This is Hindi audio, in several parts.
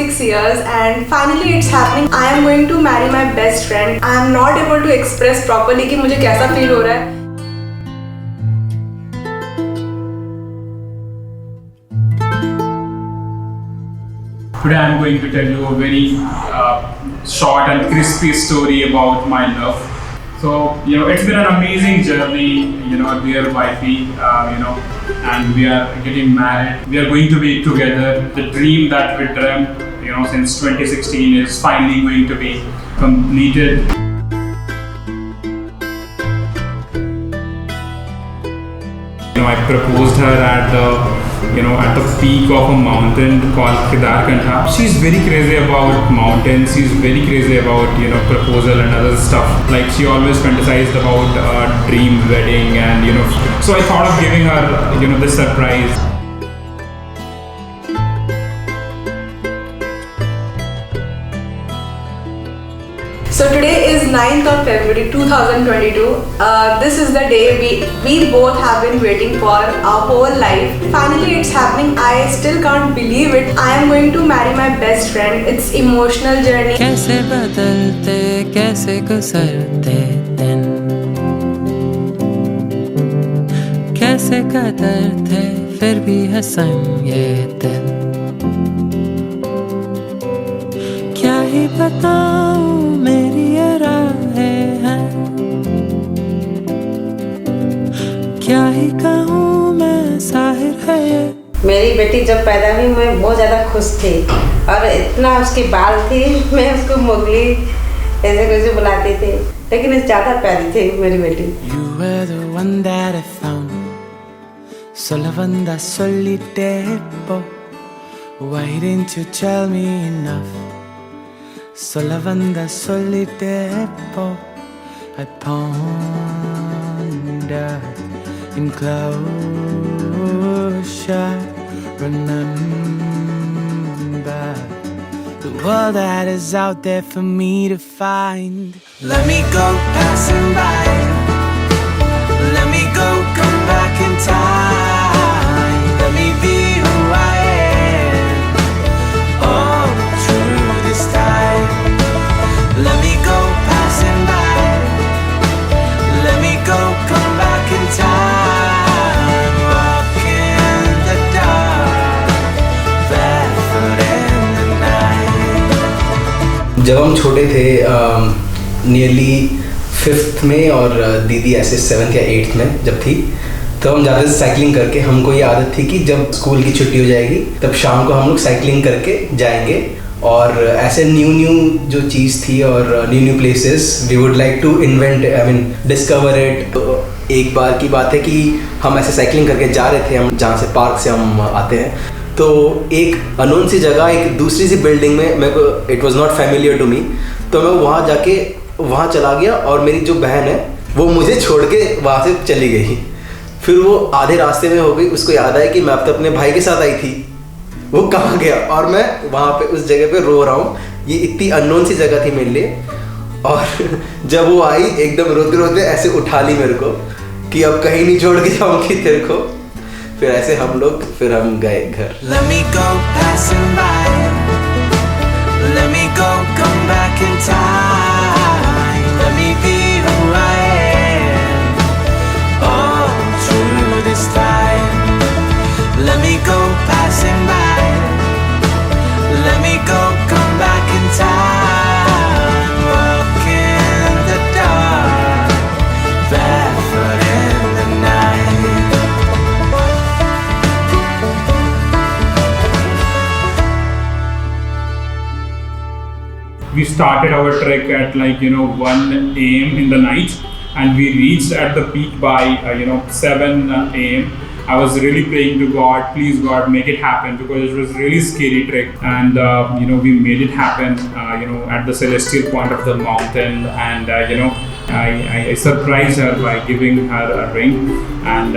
6 years and finally it's happening. I am going to marry my best friend. I am not able to express properly कि मुझे कैसा feel हो रहा है. Today I'm going to tell you a very short and crispy story about my love. So, it's been an amazing journey, dear wifey, and we are getting married. We are going to be together. The dream that we dreamt, since 2016 is finally going to be completed. I proposed her at the peak of a mountain called Kedarkantha. She's very crazy about mountains. She's very crazy about proposal and other stuff. Like she always fantasized about a dream wedding, and So I thought of giving her this surprise. So today is 9th of February 2022. This is the day we both have been waiting for our whole life. Finally it's happening. I still can't believe it. I am going to marry my best friend. It's emotional journey. कैसे बदलते कैसे गुजरते दिन, कैसे कदरते फिर भी हसन ये दिल, क्या ही बताऊं मेरी ये राहें हैं, क्या ही कहूँ मैं साहिर है ये। मेरी बेटी जब पैदा हुई मैं बहुत ज़्यादा खुश थी और इतना उसकी बाल थी, मैं उसको मोगली ऐसे कैसे बुलाती थी, लेकिन ज़्यादा प्यारी थी मेरी बेटी। You were the one that I found, solo banda solitaire. Why didn't you tell me enough? Sola banda solitaire. I ponder in closure, remember the world that is out there for me to find. Let me go passing by, let me go come back in time, let me be who I am, all through this time. Let me go passing by, let me go come back in time, walking the dark, barefoot in the night. जब हम छोटे थे नियरली 5th में और दीदी ऐसे 7th या 8th में जब थी, तो हम जाते थे साइकिलिंग करके. हमको ये आदत थी कि जब स्कूल की छुट्टी हो जाएगी तब शाम को हम लोग साइकिलिंग करके जाएंगे और ऐसे न्यू जो चीज़ थी और new places we would like to invent, discover it. तो एक बार की बात है कि हम ऐसे साइकिलिंग करके जा रहे थे, हम जहाँ से पार्क से हम आते हैं, तो एक अननोन सी जगह एक दूसरी सी बिल्डिंग में मेरे को it was not familiar to me, तो मैं वहाँ जाके वहाँ चला गया और मेरी जो बहन है वो मुझे छोड़ के वहाँ से चली गई. फिर वो आधे रास्ते में हो गई, उसको याद आया कि मैं अब तो अपने भाई के साथ आई थी, वो कहाँ गया, और मैं वहाँ पे उस जगह पे रो रहा हूँ. ये इतनी अननोन सी जगह थी मेरे लिए. और जब वो आई एकदम रोते रोते ऐसे उठा ली मेरे को कि अब कहीं नहीं छोड़ के जाऊँगी तेरे को. फिर ऐसे हम गए घर. Let me go passing by, let me go come back in time, let me be who I am, all through this time. Let me go passing by, let me go come back in time, walking the dark, barefoot in the night. We started our trek at 1 a.m. in the night, and we reached at the peak by 7 a.m. I was really praying to God, please God, make it happen, because it was really scary trek, and we made it happen at the celestial point of the mountain, and I surprised her by giving her a ring, and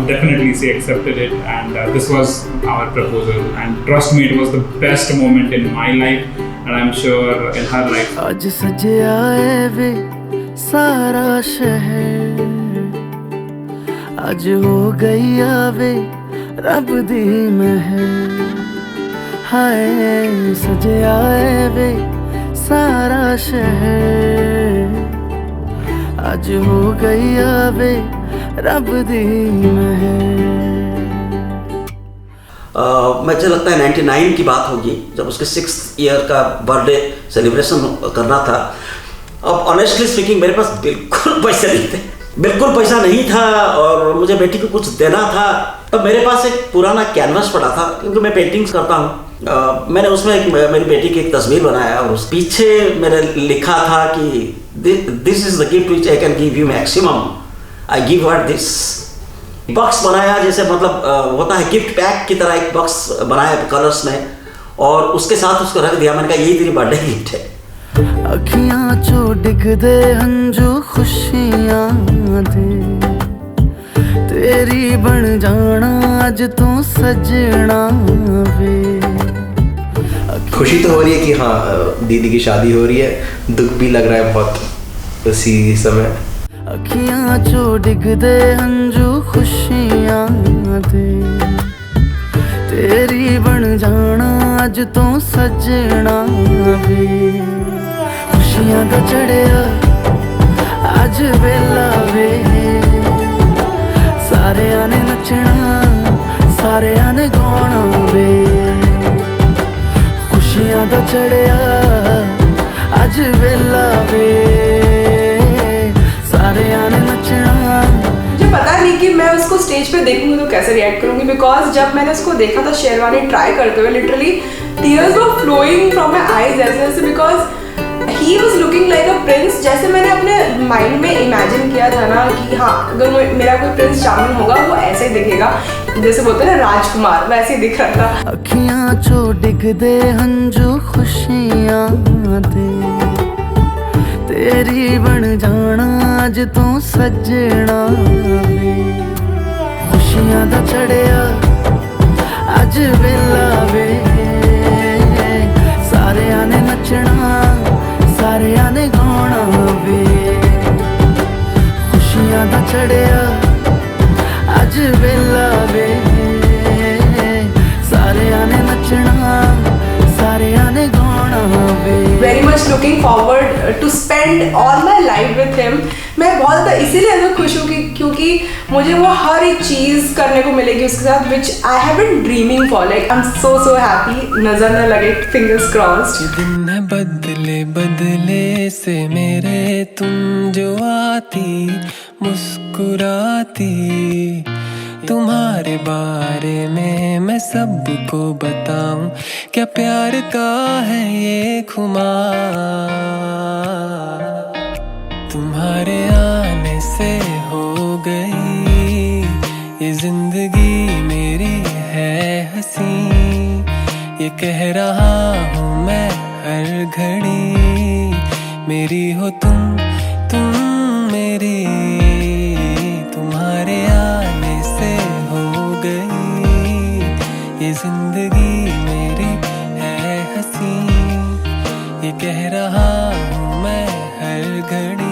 definitely she accepted it, and this was our proposal, and trust me, it was the best moment in my life, and I'm sure in her life. आज सज आए वे सारा शहर, आज हो गई आवे रब दी महर, हाय सजे आए वे सारा शहर, आज हो गई आवे रब दी महर। मुझे लगता है 99 की बात होगी जब उसके 6th ईयर का बर्थडे सेलिब्रेशन करना था। अब ऑनेस्टली स्पीकिंग मेरे पास बिल्कुल पैसे नहीं थे, बिल्कुल पैसा नहीं था और मुझे बेटी को कुछ देना था। तो मेरे पास एक पुराना कैनवास पड़ा था क्योंकि मैं पेंटिंग्स करता हूँ। मैंने उसमें मेरी बेटी की एक तस्वीर बनाया और उस पीछे मैंने लिखा था कि this is the gift which I can give you maximum, I give her this. Box बनाया जैसे मतलब होता है गिफ्ट पैक की तरह, एक बॉक्स बनाया कलर्स में और उसके साथ उसको रख दिया। मैंने कहा यही तेरी बर्थडे गिफ्ट है। अखियां चो डिग दे हंजू खुशियां दे, तेरी बन जाना अज तू सजना वे। खुशी तो हो रही है कि हाँ दीदी की शादी हो रही है, दुख भी लग रहा है बहुत उसी समय। अखियां चो डिग दे हंजू खुशियां दे, तेरी बन जाना अज तो सजना वे। खुशियां दा चढ़िया अज वेला वे, सारेयां ने नचना सारेयां ने गाना वे। खुशियां दा चढ़िया अज वेला वे, मुझे पता नहीं कि मैं उसको स्टेज पे देखूंगी तो कैसे रिएक्ट करूंगी, बिकॉज जब मैंने उसको देखा था शेरवानी ट्राई करते हुए, literally tears were flowing from my eyes ऐसे, because he was looking like a prince. जैसे मैंने अपने माइंड में इमेजिन किया था ना कि हाँ अगर मेरा कोई प्रिंस चार्मिंग होगा वो ऐसे ही दिखेगा, जैसे बोलते हैं ना राजकुमार, वैसे ही दिख रहा था। अखियां चो डिग दे हंजू खुशियां दे, तेरी बन जाना अज तू सजना वे। खुशियां दा चढ़िया अज वेला वे, सारेयां ने नचना सारेयां ने गाना वे। खुशियां दा चढ़िया अज वेला वे, सारेयां ने नचना सारेयां ने गाना वे। Very much looking forward to spend all my life with him. मैं बहुत इसीलिए ऐसा खुश हूँ क्योंकि मुझे वो हर एक चीज़ करने को मिलेगी उसके साथ which I have been dreaming for. Like I am so happy, नजर न लगे, फिंगर्स क्रॉस्ड। दिन है बदले बदले से मेरे, तुम जो आती मुस्कुराती, तुम्हारे बारे में मैं सबको बताऊं, क्या प्यार का है ये खुमार। तुम्हारे आने से हो गई ये जिंदगी मेरी है हंसी, ये कह रहा हूँ मैं हर घड़ी, मेरी हो तुम मेरी। तुम्हारे आने से हो गई ये जिंदगी मेरी है हंसी, ये कह रहा हूँ मैं हर घड़ी।